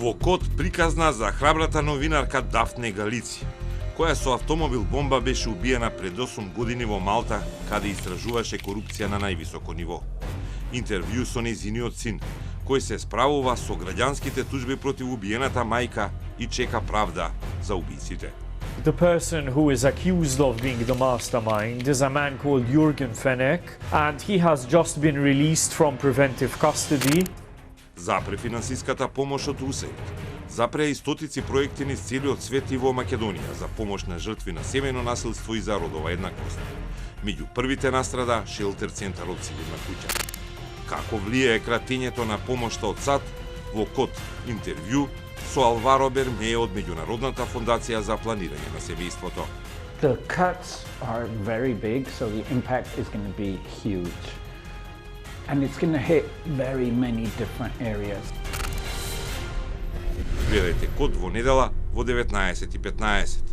Во Код приказна за храбрата новинарка Дафне Галици, која со автомобил бомба беше убиена пред 8 години во Малта, каде истражуваше корупција на највисоко ниво. Интервју со нејзиниот син, кој се справува со граѓанските тужби против убиената мајка и чека правда за убиците. The person who is accused of being the mastermind is a man called Jürgen Fenech, and he has just been released from preventive custody. Запре финансиската помош од УСАИД. Запре и стотици проекти низ целиот свет и во Македонија за помош на жртви на семејно насилство и за родова еднаквост. Меѓу првите настрада шелтер центарот Сигурна куќа. Како влијае кратењето на помошта од САД во Код интервју со Алваро Бермеј од Меѓународната фондација за планирање на семејството. The cuts are very big, so the impact is going to be huge. And it's going to hit very many different areas. Гледајте Код во недела во 19:15.